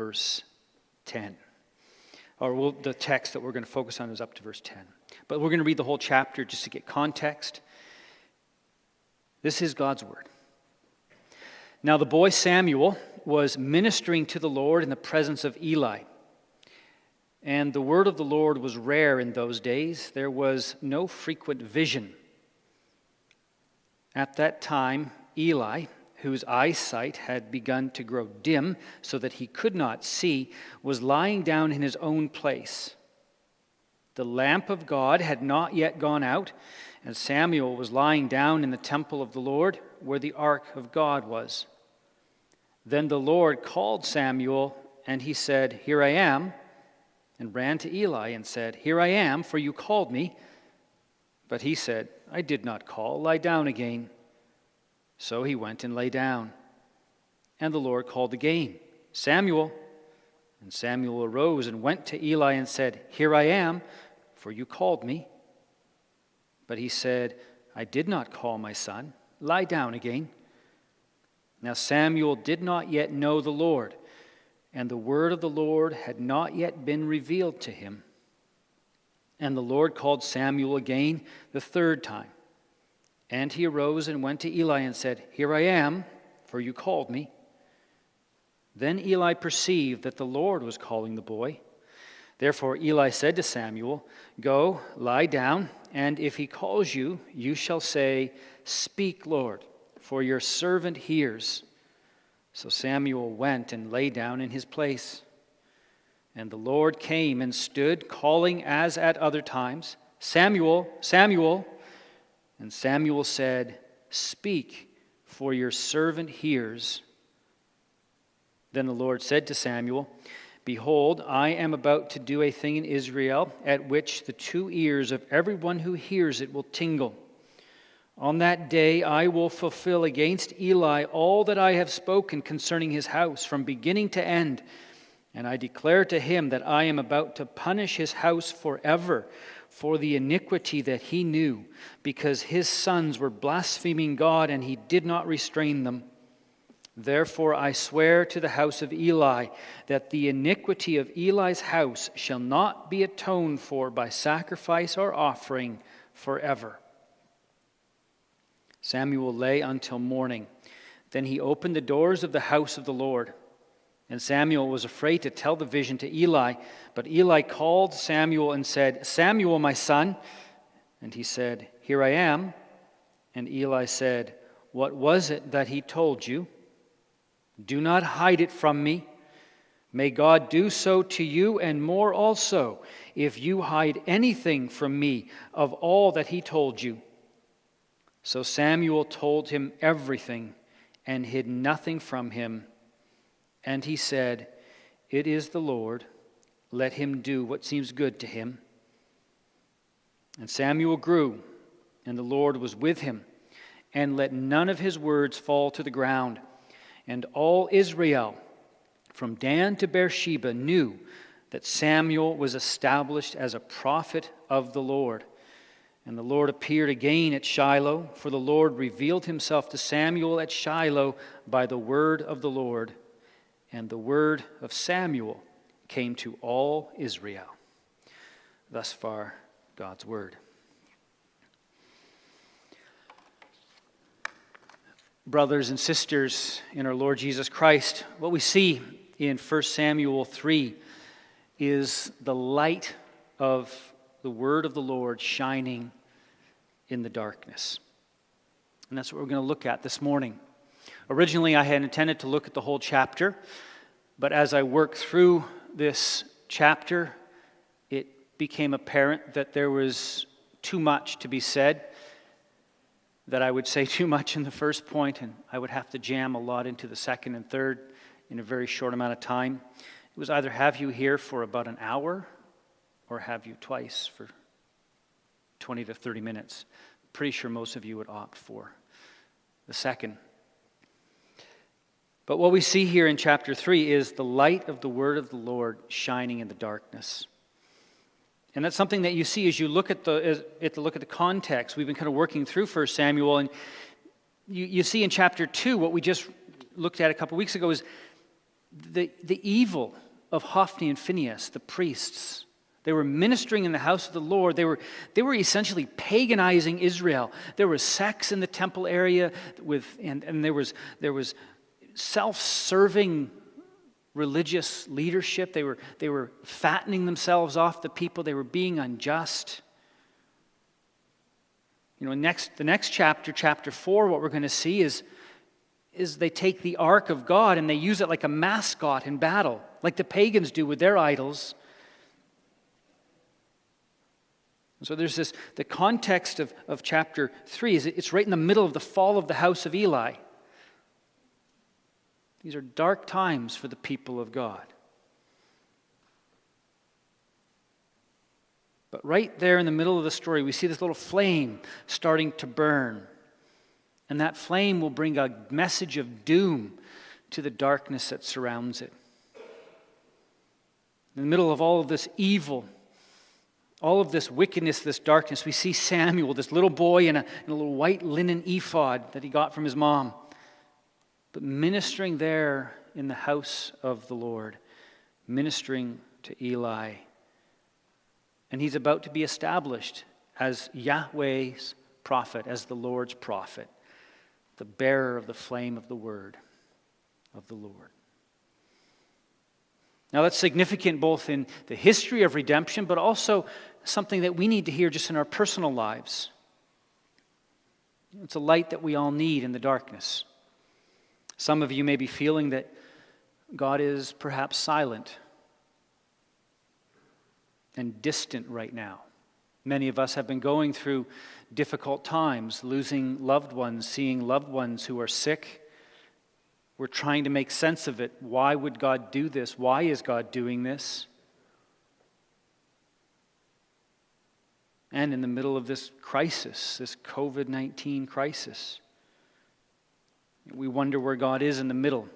verse 10. The text that we're going to focus on is up to verse 10. But we're going to read the whole chapter just to get context. This is God's word. Now the boy Samuel was ministering to the Lord in the presence of Eli. And the word of the Lord was rare in those days. There was no frequent vision. At that time, Eli, whose eyesight had begun to grow dim so that he could not see, was lying down in his own place. The lamp of God had not yet gone out, and Samuel was lying down in the temple of the Lord, where the ark of God was. Then the Lord called Samuel, and he said, "Here I am," and ran to Eli and said, "Here I am, for you called me." But he said, "I did not call. Lie down again." So he went and lay down. And the Lord called again, "Samuel." And Samuel arose and went to Eli and said, "Here I am, for you called me." But he said, "I did not call, my son. Lie down again." Now Samuel did not yet know the Lord, and the word of the Lord had not yet been revealed to him. And the Lord called Samuel again the third time. And he arose and went to Eli and said, "Here I am, for you called me." Then Eli perceived that the Lord was calling the boy. Therefore Eli said to Samuel, "Go, lie down, and if he calls you, you shall say, 'Speak, Lord, for your servant hears.'" So Samuel went and lay down in his place. And the Lord came and stood, calling as at other times, "Samuel, Samuel." And Samuel said, "Speak, for your servant hears." Then the Lord said to Samuel, "Behold, I am about to do a thing in Israel at which the two ears of everyone who hears it will tingle. On that day I will fulfill against Eli all that I have spoken concerning his house from beginning to end. And I declare to him that I am about to punish his house forever for the iniquity that he knew, because his sons were blaspheming God and he did not restrain them. Therefore I swear to the house of Eli that the iniquity of Eli's house shall not be atoned for by sacrifice or offering forever." Samuel lay until morning. Then he opened the doors of the house of the Lord. And Samuel was afraid to tell the vision to Eli. But Eli called Samuel and said, "Samuel, my son." And he said, "Here I am." And Eli said, "What was it that he told you? Do not hide it from me. May God do so to you and more also, if you hide anything from me of all that he told you." So Samuel told him everything and hid nothing from him. And he said, "It is the Lord. Let him do what seems good to him." And Samuel grew, and the Lord was with him, and let none of his words fall to the ground. And all Israel, from Dan to Beersheba, knew that Samuel was established as a prophet of the Lord. And the Lord appeared again at Shiloh, for the Lord revealed himself to Samuel at Shiloh by the word of the Lord. And the word of Samuel came to all Israel. Thus far, God's word. Brothers and sisters in our Lord Jesus Christ, what we see in 1 Samuel 3 is the light of the word of the Lord shining in the darkness. And that's what we're going to look at this morning. Originally, I had intended to look at the whole chapter, but as I worked through this chapter, it became apparent that there was too much to be said, that I would say too much in the first point, and I would have to jam a lot into the second and third in a very short amount of time. It was either have you here for about an hour or have you twice for 20 to 30 minutes. Pretty sure most of you would opt for the second. But what we see here in chapter 3 is the light of the word of the Lord shining in the darkness. And that's something that you see as you look at the context. We've been kind of working through 1 Samuel, and you see in chapter 2 what we just looked at a couple weeks ago is the evil of Hophni and Phinehas, the priests. They were ministering in the house of the Lord. They were essentially paganizing Israel. There was sex in the temple area, and there was self-serving religious leadership. They were fattening themselves off the people. They were being unjust. The next chapter, chapter 4, what we're going to see is they take the ark of God and they use it like a mascot in battle, like the pagans do with their idols. So there's the context of chapter 3 is it's right in the middle of the fall of the house of Eli. These are dark times for the people of God. But right there in the middle of the story, we see this little flame starting to burn. And that flame will bring a message of doom to the darkness that surrounds it. In the middle of all of this evil, all of this wickedness, this darkness, we see Samuel, this little boy in a little white linen ephod that he got from his mom, but ministering there in the house of the Lord, ministering to Eli. And he's about to be established as Yahweh's prophet, as the Lord's prophet, the bearer of the flame of the word of the Lord. Now that's significant both in the history of redemption, but also something that we need to hear just in our personal lives. It's a light that we all need in the darkness. Some of you may be feeling that God is perhaps silent and distant right now. Many of us have been going through difficult times, losing loved ones, seeing loved ones who are sick. We're trying to make sense of it. Why would God do this? Why is God doing this? And in the middle of this crisis, this COVID-19 crisis, we wonder where God is in the middle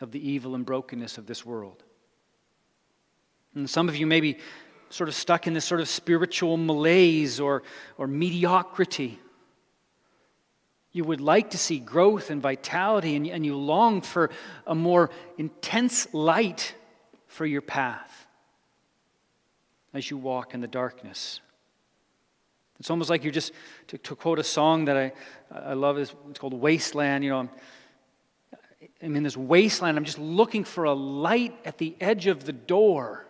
of the evil and brokenness of this world. And some of you may be sort of stuck in this sort of spiritual malaise or mediocrity. You would like to see growth and vitality, and you long for a more intense light for your path as you walk in the darkness. It's almost like you're just, to quote a song that I love, it's called Wasteland. I'm in this wasteland. I'm just looking for a light at the edge of the door.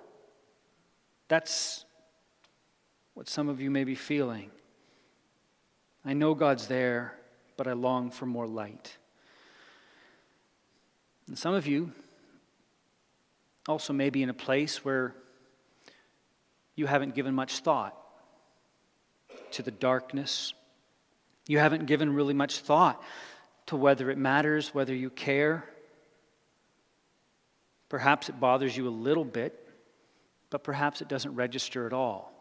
That's what some of you may be feeling. I know God's there, but I long for more light. And some of you also may be in a place where you haven't given much thought to the darkness. You haven't given really much thought to whether it matters, whether you care. Perhaps it bothers you a little bit, but perhaps it doesn't register at all.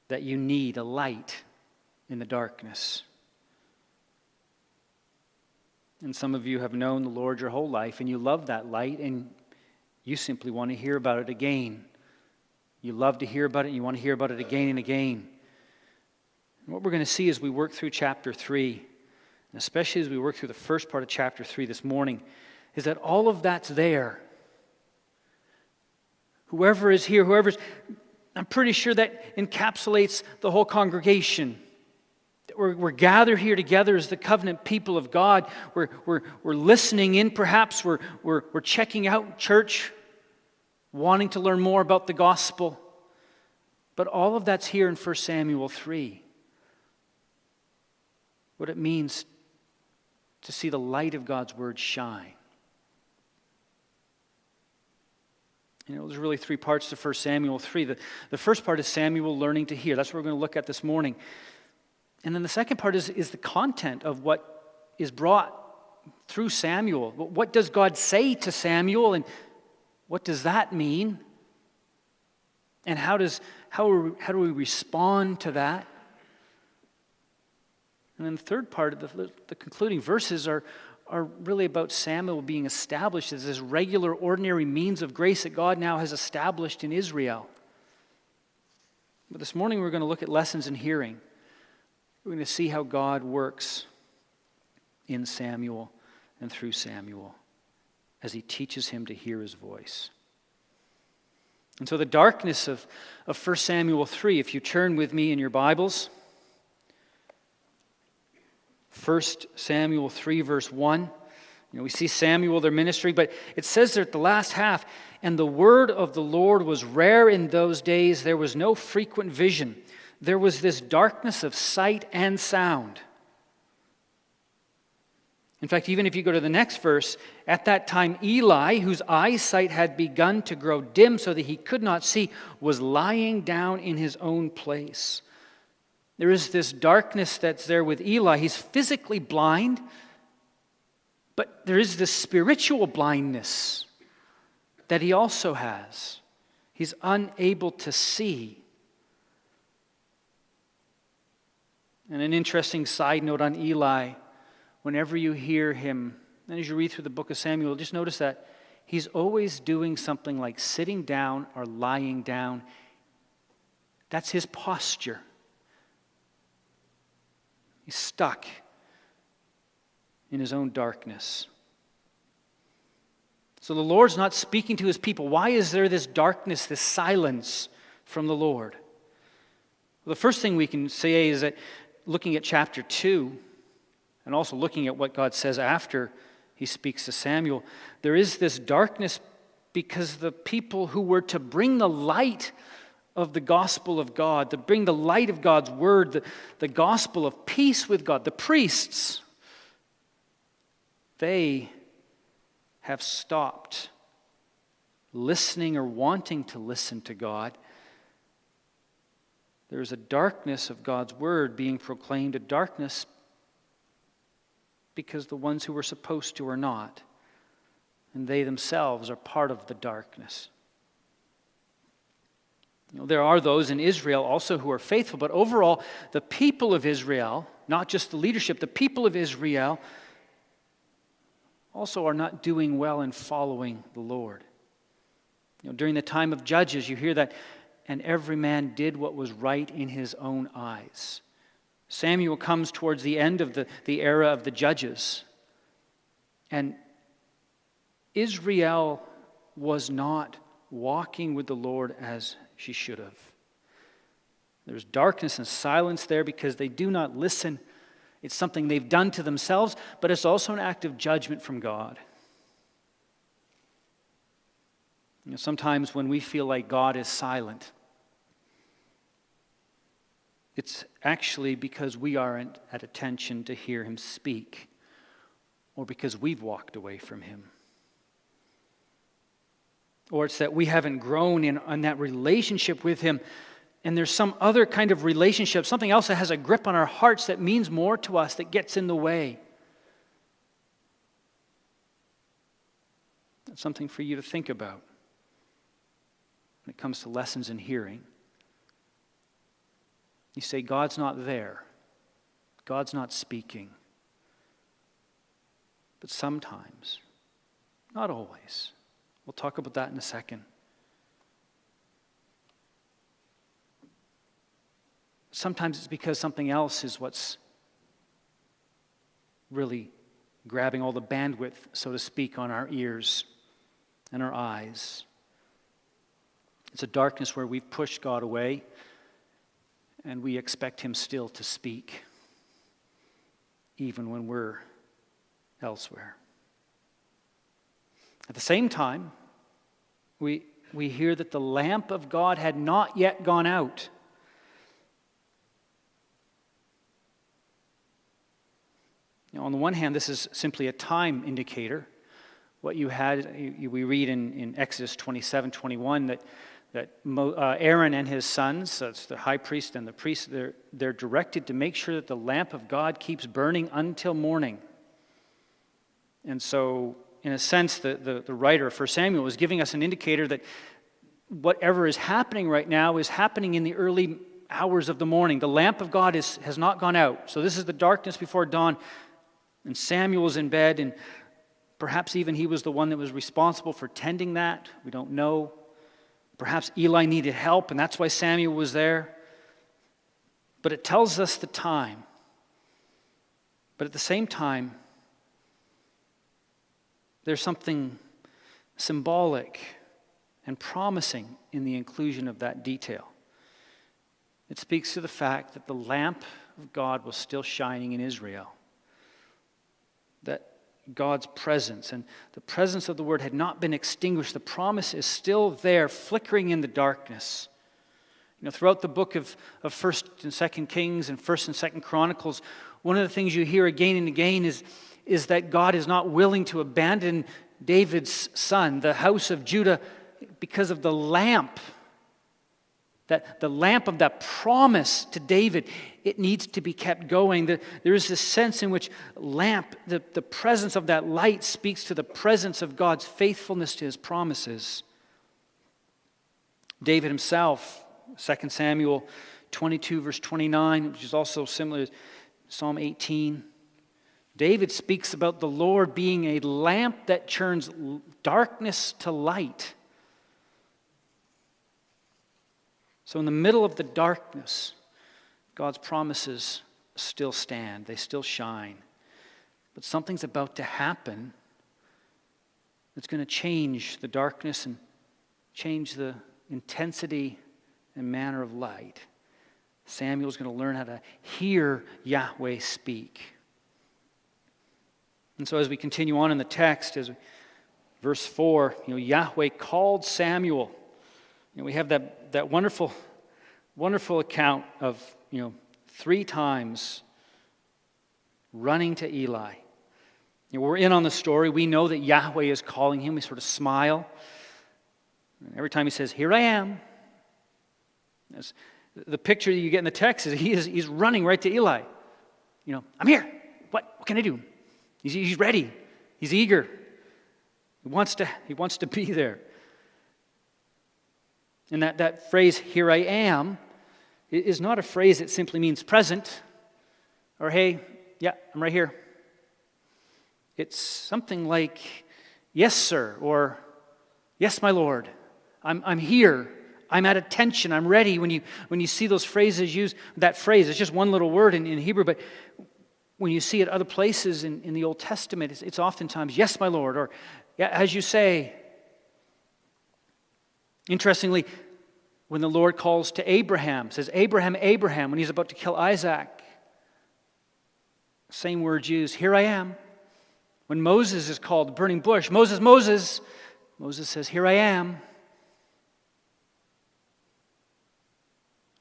That you need a light in the darkness. And some of you have known the Lord your whole life, and you love that light, and you simply want to hear about it again. You love to hear about it, and you want to hear about it again and again. And what we're going to see as we work through chapter 3, and especially as we work through the first part of chapter 3 this morning, is that all of that's there. Whoever is here, I'm pretty sure that encapsulates the whole congregation. We're gathered here together as the covenant people of God. We're listening in, perhaps. We're checking out church, wanting to learn more about the gospel. But all of that's here in 1 Samuel 3. What it means to see the light of God's word shine. There's really three parts to 1 Samuel 3. The first part is Samuel learning to hear. That's what we're going to look at this morning. And then the second part is the content of what is brought through Samuel. What does God say to Samuel, and what does that mean? And how do we respond to that? And then the third part of the concluding verses are really about Samuel being established as this regular, ordinary means of grace that God now has established in Israel. But this morning we're going to look at lessons in hearing. We're going to see how God works in Samuel and through Samuel as he teaches him to hear his voice. And so the darkness of 1 Samuel 3, if you turn with me in your Bibles, 1 Samuel 3 verse 1, we see Samuel, their ministry, but it says there at the last half, and the word of the Lord was rare in those days. There was no frequent vision. There was this darkness of sight and sound. In fact, even if you go to the next verse, at that time Eli, whose eyesight had begun to grow dim so that he could not see, was lying down in his own place. There is this darkness that's there with Eli. He's physically blind, but there is this spiritual blindness that he also has. He's unable to see. And an interesting side note on Eli, whenever you hear him, and as you read through the book of Samuel, just notice that he's always doing something like sitting down or lying down. That's his posture. He's stuck in his own darkness. So the Lord's not speaking to his people. Why is there this darkness, this silence from the Lord? Well, the first thing we can say is that looking at chapter 2, and also looking at what God says after he speaks to Samuel, there is this darkness because the people who were to bring the light of the gospel of God, to bring the light of God's word, the gospel of peace with God, the priests, they have stopped listening or wanting to listen to God. There is a darkness of God's word being proclaimed, a darkness because the ones who were supposed to are not, and they themselves are part of the darkness. There are those in Israel also who are faithful, but overall, the people of Israel, not just the leadership, the people of Israel also are not doing well in following the Lord. During the time of Judges, you hear that, and every man did what was right in his own eyes. Samuel comes towards the end of the era of the Judges, and Israel was not walking with the Lord as she should have. There's darkness and silence there because they do not listen. It's something they've done to themselves, but it's also an act of judgment from God. Sometimes when we feel like God is silent, it's actually because we aren't at attention to hear him speak, or because we've walked away from him. Or it's that we haven't grown in that relationship with him, and there's some other kind of relationship, something else that has a grip on our hearts that means more to us, that gets in the way. That's something for you to think about when it comes to lessons in hearing. You say, God's not there. God's not speaking. But sometimes, not always. We'll talk about that in a second. Sometimes it's because something else is what's really grabbing all the bandwidth, so to speak, on our ears and our eyes. It's a darkness where we've pushed God away and we expect him still to speak, even when we're elsewhere. At the same time, we hear that the lamp of God had not yet gone out. On the one hand, this is simply a time indicator. What you had, we read in Exodus 27:21 that Aaron and his sons, that's the high priest and the priest, they're directed to make sure that the lamp of God keeps burning until morning. And so, in a sense, the writer of 1 Samuel is giving us an indicator that whatever is happening right now is happening in the early hours of the morning. The lamp of God has not gone out. So this is the darkness before dawn. And Samuel is in bed, and perhaps even he was the one that was responsible for tending that. We don't know. Perhaps Eli needed help, and that's why Samuel was there. But it tells us the time. But at the same time, There's something symbolic and promising in the inclusion of that detail. It speaks to the fact that the lamp of God was still shining in Israel. That God's presence and the presence of the Word had not been extinguished. The promise is still there, flickering in the darkness. Throughout the book of 1st and 2nd Kings and 1st and 2nd Chronicles, one of the things you hear again and again is that God is not willing to abandon David's son, the house of Judah, because of the lamp. That the lamp of that promise to David, it needs to be kept going. There is this sense in which the presence of that light speaks to the presence of God's faithfulness to his promises. David himself, 2 Samuel 22 verse 29, which is also similar to Psalm 18. David speaks about the Lord being a lamp that turns darkness to light. So in the middle of the darkness, God's promises still stand. They still shine. But something's about to happen that's going to change the darkness and change the intensity and manner of light. Samuel's going to learn how to hear Yahweh speak. And so as we continue on in the text, verse 4, Yahweh called Samuel. We have that wonderful account of 3 times running to Eli. We're in on the story. We know that Yahweh is calling him. We sort of smile. Every time he says, "Here I am." The picture that you get in the text is he's running right to Eli. "I'm here. What can I do?" He's ready. He's eager. He wants to be there. And that phrase, "here I am," is not a phrase that simply means present or, "hey, yeah, I'm right here." It's something like, "yes, sir," or "yes, my Lord, I'm here. I'm at attention. I'm ready." When you see those phrases used, that phrase, it's just one little word in Hebrew, but when you see it other places in the Old Testament, it's oftentimes, "yes, my Lord," or "yeah, as you say." Interestingly, when the Lord calls to Abraham, says, "Abraham, Abraham," when he's about to kill Isaac, same word used, "here I am." When Moses is called, the burning bush, "Moses, Moses," Moses says, "here I am.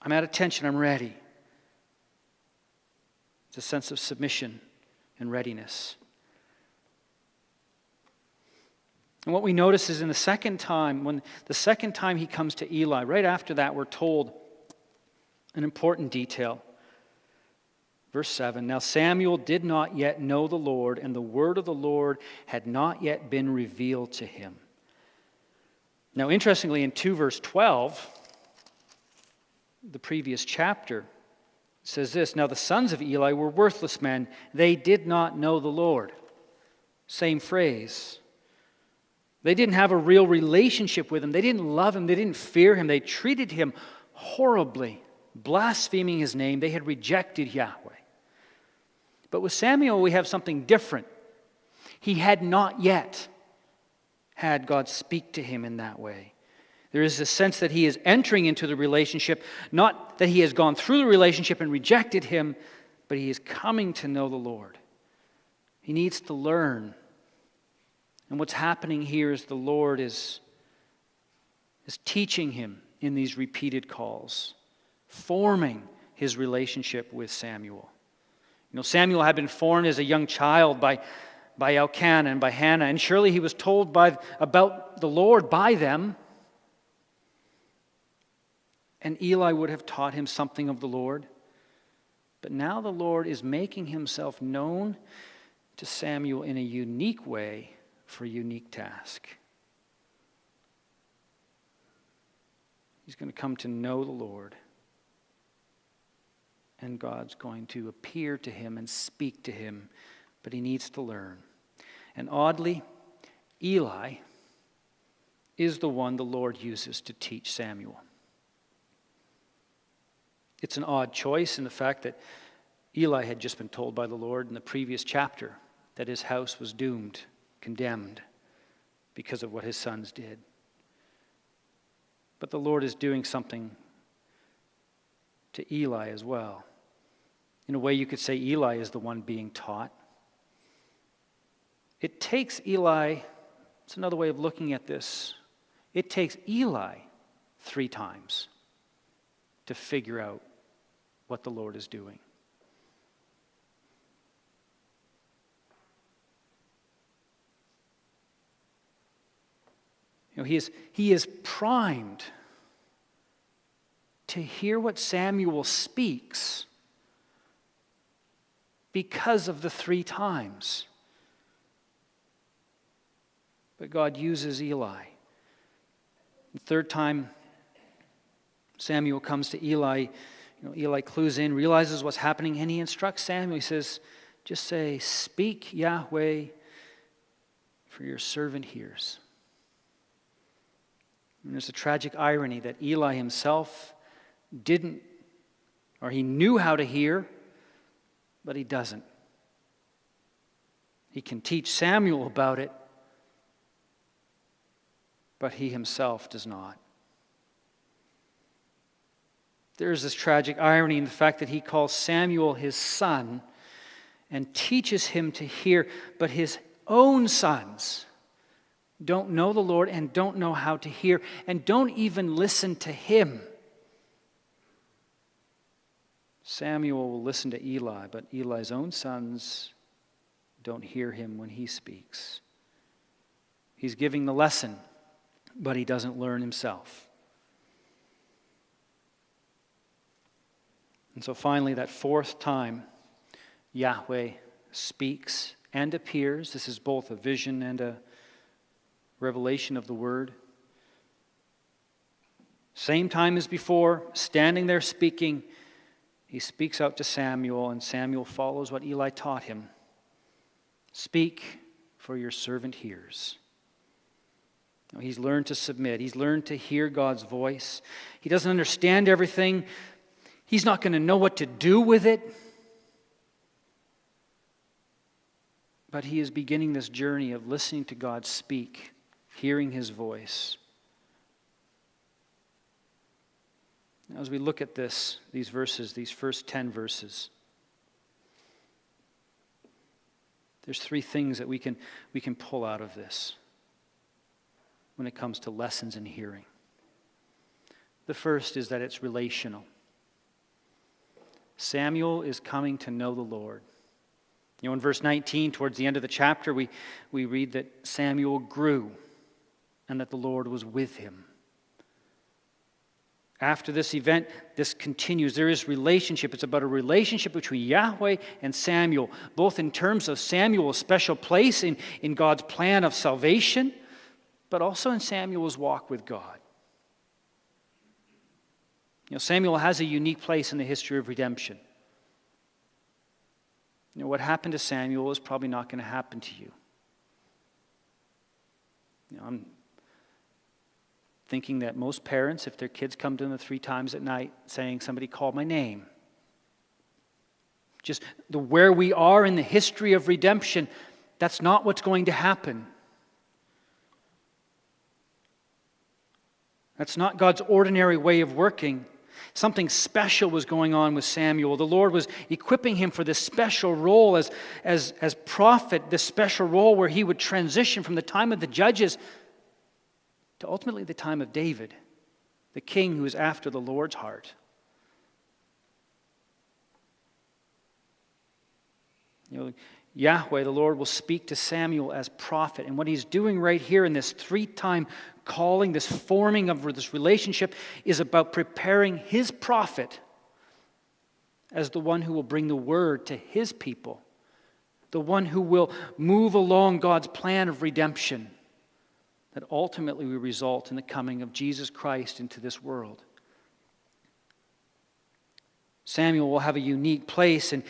I'm at attention, I'm ready." It's a sense of submission and readiness. And what we notice is when the second time he comes to Eli, right after that we're told an important detail. Verse 7, "Now Samuel did not yet know the Lord, and the word of the Lord had not yet been revealed to him." Now interestingly, in 2 verse 12, the previous chapter, it says this, "Now the sons of Eli were worthless men. They did not know the Lord." Same phrase. They didn't have a real relationship with him. They didn't love him. They didn't fear him. They treated him horribly, blaspheming his name. They had rejected Yahweh. But with Samuel, we have something different. He had not yet had God speak to him in that way. There is a sense that he is entering into the relationship, not that he has gone through the relationship and rejected him, but he is coming to know the Lord. He needs to learn. And what's happening here is the Lord is teaching him in these repeated calls, forming his relationship with Samuel. Samuel had been formed as a young child by Elkanah and by Hannah, and surely he was told about the Lord by them. And Eli would have taught him something of the Lord. But now the Lord is making himself known to Samuel in a unique way for a unique task. He's going to come to know the Lord. And God's going to appear to him and speak to him. But he needs to learn. And oddly, Eli is the one the Lord uses to teach Samuel. It's an odd choice in the fact that Eli had just been told by the Lord in the previous chapter that his house was doomed, condemned. because of what his sons did. But the Lord is doing something to Eli as well. In a way, you could say Eli is the one being taught. It takes Eli, it's another way of looking at this, it takes Eli 3 times to figure out what the Lord is doing. He is primed to hear what Samuel speaks because of the 3 times. But God uses Eli. The 3rd time Samuel comes to Eli, Eli clues in, realizes what's happening, and he instructs Samuel. He says, just say, "Speak, Yahweh, for your servant hears." And there's a tragic irony that Eli himself didn't, or he knew how to hear, but he doesn't. He can teach Samuel about it, but he himself does not. There's this tragic irony in the fact that he calls Samuel his son and teaches him to hear, but his own sons don't know the Lord and don't know how to hear and don't even listen to him. Samuel will listen to Eli, but Eli's own sons don't hear him when he speaks. He's giving the lesson, but he doesn't learn himself. And so finally, that 4th time, Yahweh speaks and appears. This is both a vision and a revelation of the word. Same time as before, standing there speaking, he speaks out to Samuel, and Samuel follows what Eli taught him. "Speak, for your servant hears." Now, he's learned to submit. He's learned to hear God's voice. He doesn't understand everything. He's not going to know what to do with it. But he is beginning this journey of listening to God speak, hearing his voice. As we look at these verses, these first 10 verses, there's 3 things that we can pull out of this when it comes to lessons in hearing. The first is that it's relational. Samuel is coming to know the Lord. In verse 19, towards the end of the chapter, we read that Samuel grew and that the Lord was with him. After this event, this continues. There is relationship. It's about a relationship between Yahweh and Samuel, both in terms of Samuel's special place in God's plan of salvation, but also in Samuel's walk with God. Samuel has a unique place in the history of redemption. What happened to Samuel is probably not going to happen to you. I'm thinking that most parents, if their kids come to them 3 times at night saying, "Somebody called my name," just where we are in the history of redemption, that's not what's going to happen. That's not God's ordinary way of working. Something special was going on with Samuel. The Lord was equipping him for this special role as prophet, this special role where he would transition from the time of the judges to ultimately the time of David, the king who is after the Lord's heart. Yahweh, the Lord, will speak to Samuel as prophet. And what he's doing right here in this 3-time calling, this forming of this relationship, is about preparing his prophet as the one who will bring the word to his people, the one who will move along God's plan of redemption that ultimately will result in the coming of Jesus Christ into this world. Samuel will have a unique place in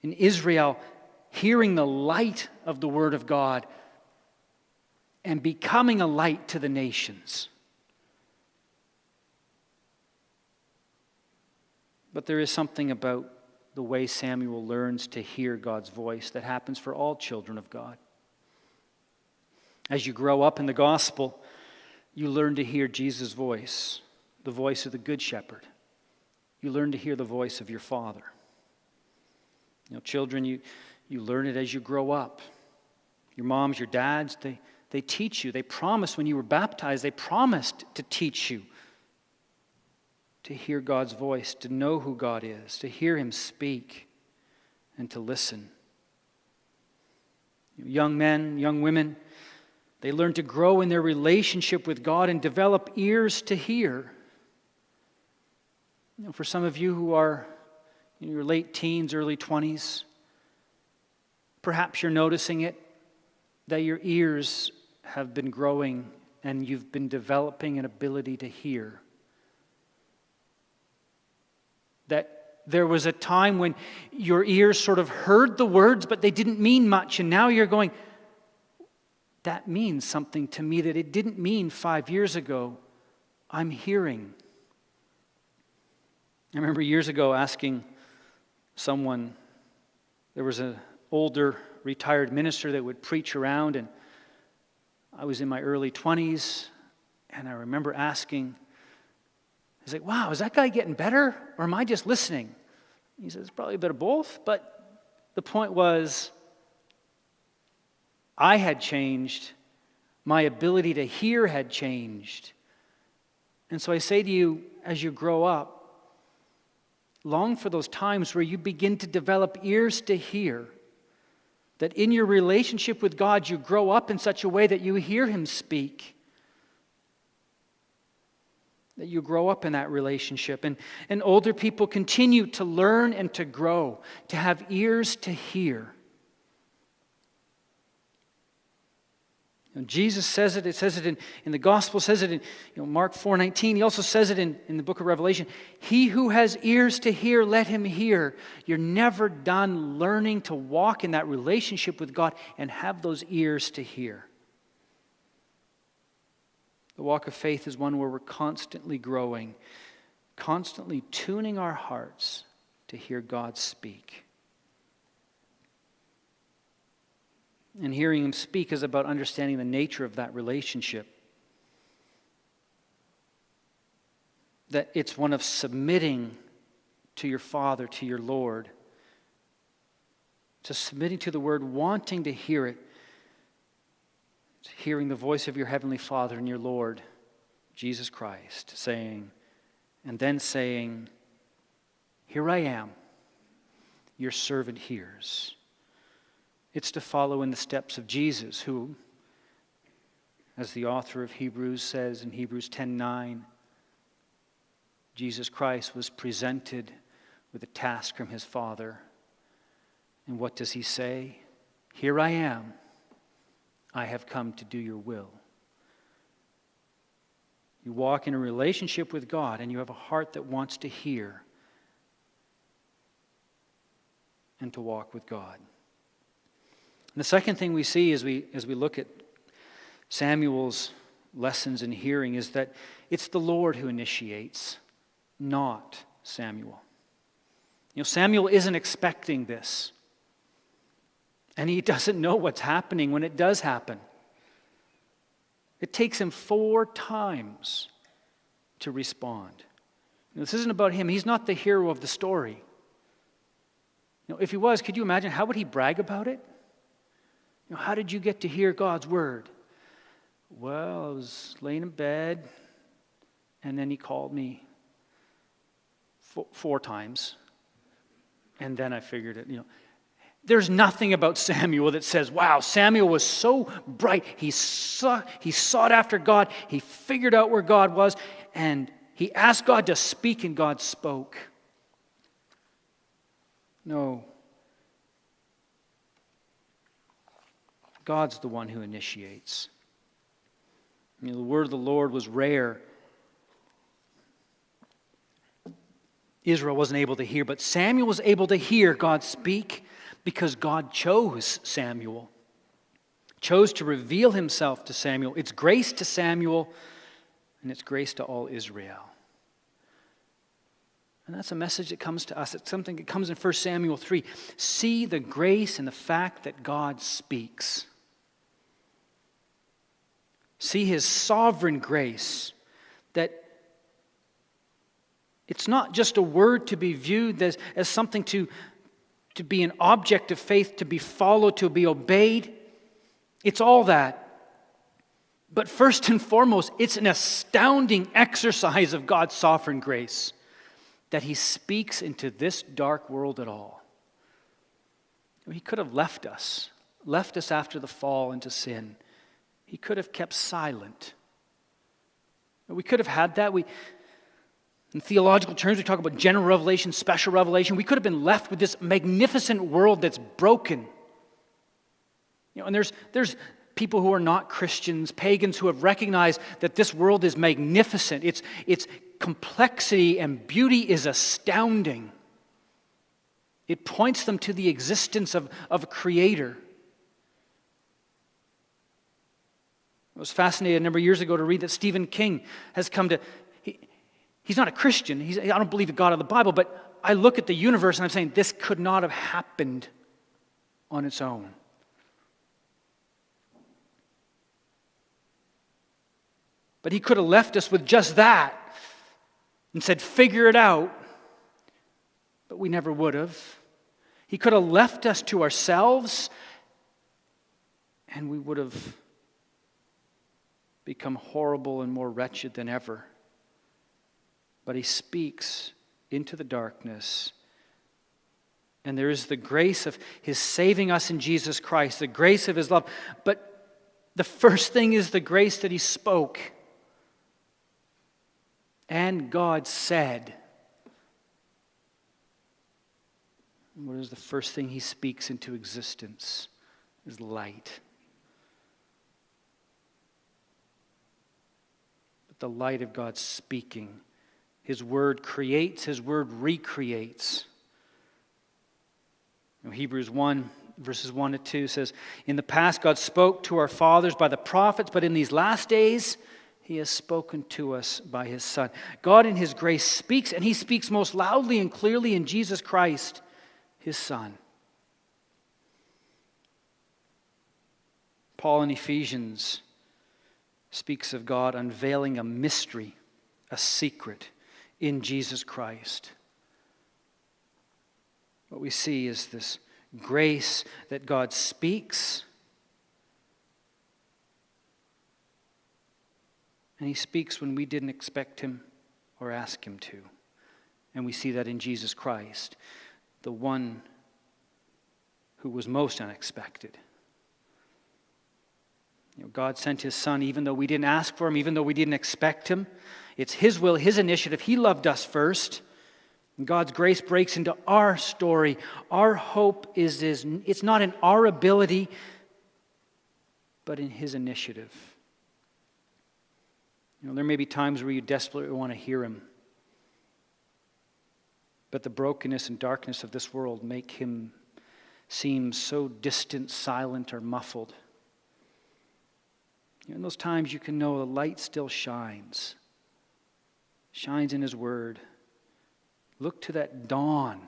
Israel, hearing the light of the Word of God and becoming a light to the nations. But there is something about the way Samuel learns to hear God's voice that happens for all children of God. As you grow up in the gospel, you learn to hear Jesus' voice, the voice of the Good Shepherd. You learn to hear the voice of your Father. Children, you learn it as you grow up. Your moms, your dads, they teach you. They promised when you were baptized, they promised to teach you to hear God's voice, to know who God is, to hear Him speak, and to listen. Young men, young women, they learn to grow in their relationship with God and develop ears to hear. For some of you who are in your late teens, early 20s, perhaps you're noticing it, that your ears have been growing and you've been developing an ability to hear. That there was a time when your ears sort of heard the words, but they didn't mean much, and now you're going, that means something to me that it didn't mean 5 years ago. I'm hearing. I remember years ago asking someone, there was an older retired minister that would preach around, and I was in my early 20s, and I remember asking, I was like, wow, is that guy getting better, or am I just listening? He says, it's probably a bit of both, but the point was, I had changed, my ability to hear had changed. And so I say to you, as you grow up, long for those times where you begin to develop ears to hear, that in your relationship with God, you grow up in such a way that you hear Him speak, that you grow up in that relationship. And older people continue to learn and to grow, to have ears to hear. Jesus says it says it in the gospel, says it in Mark 4:19. He also says it in the book of Revelation. He who has ears to hear, let him hear. You're never done learning to walk in that relationship with God and have those ears to hear. The walk of faith is one where we're constantly growing, constantly tuning our hearts to hear God speak. And hearing Him speak is about understanding the nature of that relationship. That it's one of submitting to your Father, to your Lord. To submitting to the Word, wanting to hear it. To hearing the voice of your Heavenly Father and your Lord, Jesus Christ, saying, and then saying, here I am, your servant hears. It's to follow in the steps of Jesus, who, as the author of Hebrews says in Hebrews 10:9, Jesus Christ was presented with a task from His Father. And what does He say? Here I am. I have come to do your will. You walk in a relationship with God and you have a heart that wants to hear and to walk with God. And the second thing we see as we look at Samuel's lessons in hearing is that it's the Lord who initiates, not Samuel. Samuel isn't expecting this. And he doesn't know what's happening when it does happen. It takes him 4 times to respond. This isn't about him. He's not the hero of the story. If he was, could you imagine, how would he brag about it? How did you get to hear God's word? Well, I was laying in bed, and then He called me 4 times, and then I figured it. There's nothing about Samuel that says, wow, Samuel was so bright. He sought after God. He figured out where God was, and he asked God to speak, and God spoke. No. God's the one who initiates. The word of the Lord was rare. Israel wasn't able to hear, but Samuel was able to hear God speak because God chose Samuel. Chose to reveal Himself to Samuel. It's grace to Samuel, and it's grace to all Israel. And that's a message that comes to us. It's something that comes in 1 Samuel 3. See the grace and the fact that God speaks. See His sovereign grace, that it's not just a word to be viewed as something to be an object of faith, to be followed, to be obeyed. It's all that. But first and foremost, it's an astounding exercise of God's sovereign grace that He speaks into this dark world at all. He could have left us after the fall into sin. He could have kept silent. We could have had that. In theological terms, we talk about general revelation, special revelation. We could have been left with this magnificent world that's broken. And there's people who are not Christians, pagans, who have recognized that this world is magnificent. Its complexity and beauty is astounding. It points them to the existence of a Creator. I was fascinated a number of years ago to read that Stephen King has come to... He's not a Christian. I don't believe in God of the Bible, but I look at the universe and I'm saying this could not have happened on its own. But he could have left us with just that and said, figure it out. But we never would have. He could have left us to ourselves and we would have become horrible and more wretched than ever. But He speaks into the darkness. And there is the grace of His saving us in Jesus Christ, the grace of His love. But the first thing is the grace that He spoke. And God said. What is the first thing He speaks into existence? Is light. But the light of God speaking. His word creates, His word recreates. Hebrews 1, verses 1 to 2 says, in the past God spoke to our fathers by the prophets, but in these last days He has spoken to us by His Son. God in His grace speaks, and He speaks most loudly and clearly in Jesus Christ, His Son. Paul in Ephesians speaks of God unveiling a mystery, a secret in Jesus Christ. What we see is this grace that God speaks, and He speaks when we didn't expect Him or ask Him to. And we see that in Jesus Christ, the one who was most unexpected. God sent His Son even though we didn't ask for Him, even though we didn't expect Him. It's His will, His initiative. He loved us first. And God's grace breaks into our story. Our hope is it's not in our ability, but in His initiative. There may be times where you desperately want to hear Him. But the brokenness and darkness of this world make Him seem so distant, silent, or muffled. In those times you can know the light still shines in His Word. Look to that dawn.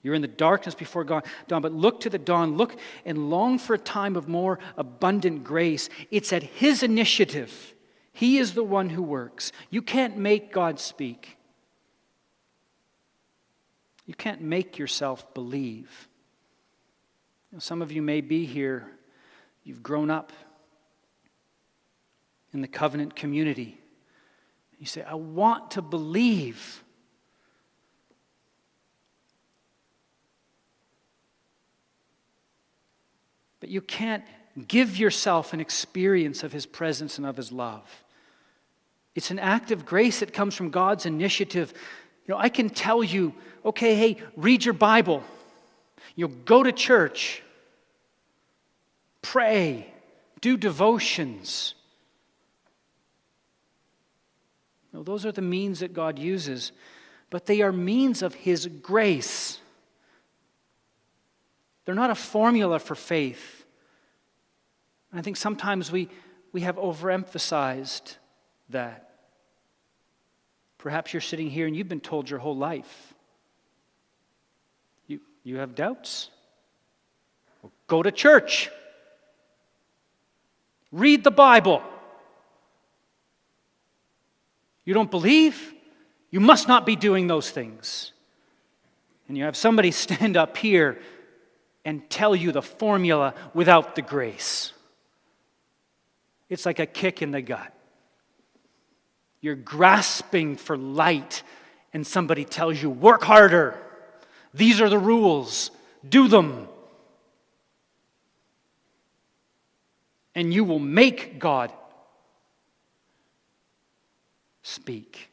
You're in the darkness before dawn, but look to the dawn. Look and long for a time of more abundant grace. It's at His initiative. He is the one who works. You can't make God speak. You can't make yourself believe. Some of you may be here. You've grown up in the covenant community. You say, I want to believe. But you can't give yourself an experience of His presence and of His love. It's an act of grace that comes from God's initiative. I can tell you, okay, hey, read your Bible. Go to church. Pray. Do devotions. Those are the means that God uses, but they are means of His grace. They're not a formula for faith. I think sometimes we have overemphasized that. Perhaps you're sitting here and you've been told your whole life. You have doubts? Well, go to church. Read the Bible. You don't believe? You must not be doing those things. And you have somebody stand up here and tell you the formula without the grace. It's like a kick in the gut. You're grasping for light, and somebody tells you, work harder. These are the rules. Do them. And you will make God speak.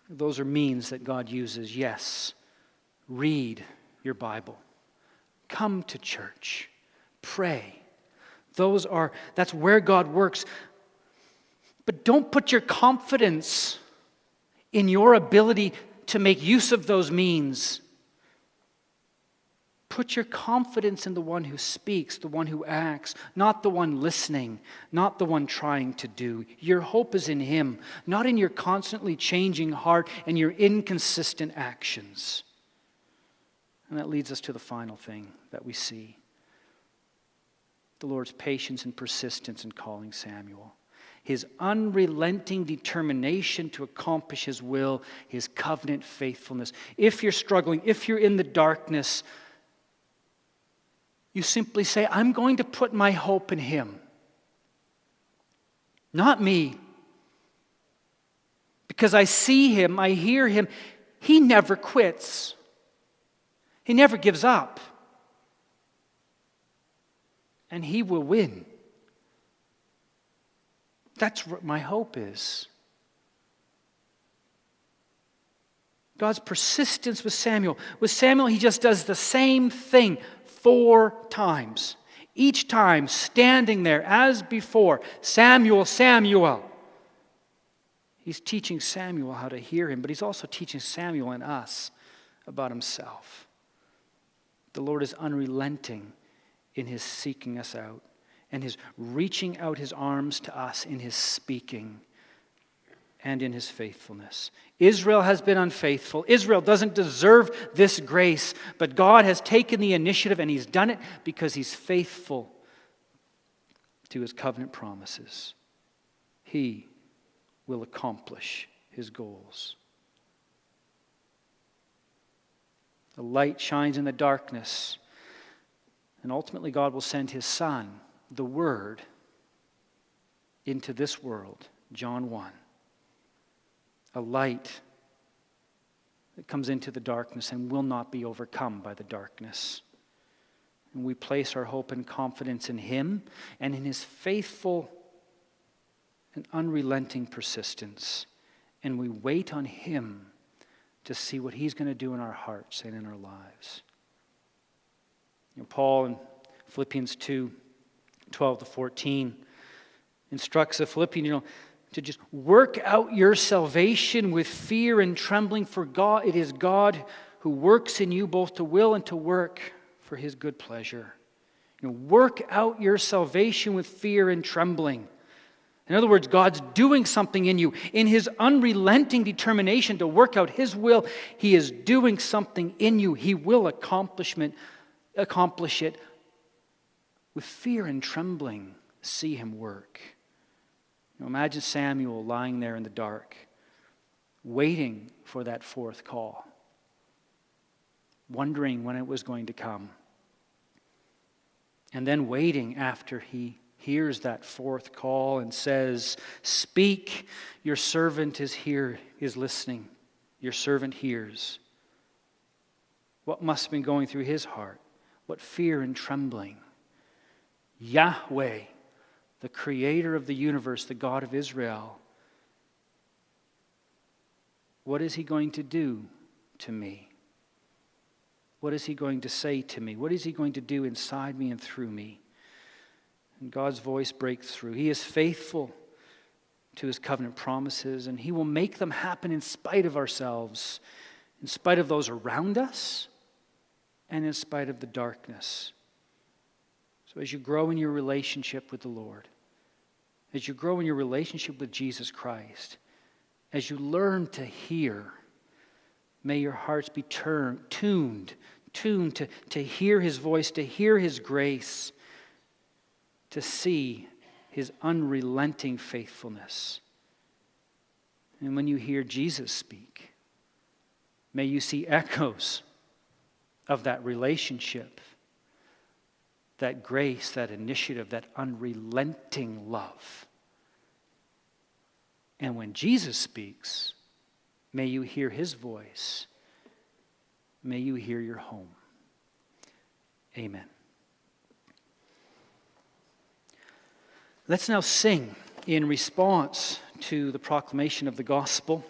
Those are means that God uses. Yes, read your Bible. Come to church. Pray. That's where God works. But don't put your confidence in your ability to make use of those means. Put your confidence in the one who speaks, the one who acts, not the one listening, not the one trying to do. Your hope is in Him, not in your constantly changing heart and your inconsistent actions. And that leads us to the final thing that we see. The Lord's patience and persistence in calling Samuel. His unrelenting determination to accomplish His will, His covenant faithfulness. If you're struggling, if you're in the darkness, you simply say, I'm going to put my hope in Him. Not me. Because I see Him, I hear Him. He never quits. He never gives up. And He will win. That's what my hope is. God's persistence with Samuel. With Samuel, He just does the same thing 4 times. Each time standing there as before. Samuel, Samuel. He's teaching Samuel how to hear Him, but He's also teaching Samuel and us about Himself. The Lord is unrelenting in His seeking us out and His reaching out His arms to us in His speaking and in His faithfulness. Israel has been unfaithful. Israel doesn't deserve this grace, but God has taken the initiative and He's done it because He's faithful to His covenant promises. He will accomplish His goals. The light shines in the darkness, and ultimately God will send His Son, the Word, into this world. John 1. A light that comes into the darkness and will not be overcome by the darkness. And we place our hope and confidence in Him and in His faithful and unrelenting persistence. And we wait on Him to see what He's going to do in our hearts and in our lives. Paul in Philippians 2:12-14 instructs the Philippians, to just work out your salvation with fear and trembling, for God, it is God who works in you both to will and to work for His good pleasure. Work out your salvation with fear and trembling. In other words, God's doing something in you. In His unrelenting determination to work out His will, He is doing something in you. He will accomplish it with fear and trembling. See Him work. Imagine Samuel lying there in the dark, waiting for that 4th call, wondering when it was going to come, and then waiting after he hears that 4th call and says, "Speak, your servant is here, is listening. Your servant hears." What must have been going through his heart? What fear and trembling. Yahweh, the creator of the universe, the God of Israel. What is He going to do to me? What is He going to say to me? What is He going to do inside me and through me? And God's voice breaks through. He is faithful to His covenant promises, and He will make them happen in spite of ourselves, in spite of those around us, and in spite of the darkness. So as you grow in your relationship with the Lord, as you grow in your relationship with Jesus Christ, as you learn to hear, may your hearts be tuned to hear His voice, to hear His grace, to see his unrelenting faithfulness. And when you hear Jesus speak, may you see echoes of that relationship, that grace, that initiative, that unrelenting love. And when Jesus speaks, may you hear his voice. May you hear your home. Amen. Let's now sing in response to the proclamation of the gospel.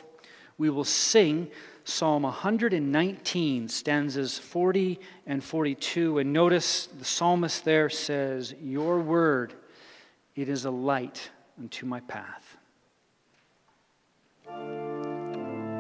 We will sing Psalm 119, stanzas 40 and 42. And notice the psalmist there says, "Your word, it is a light unto my path."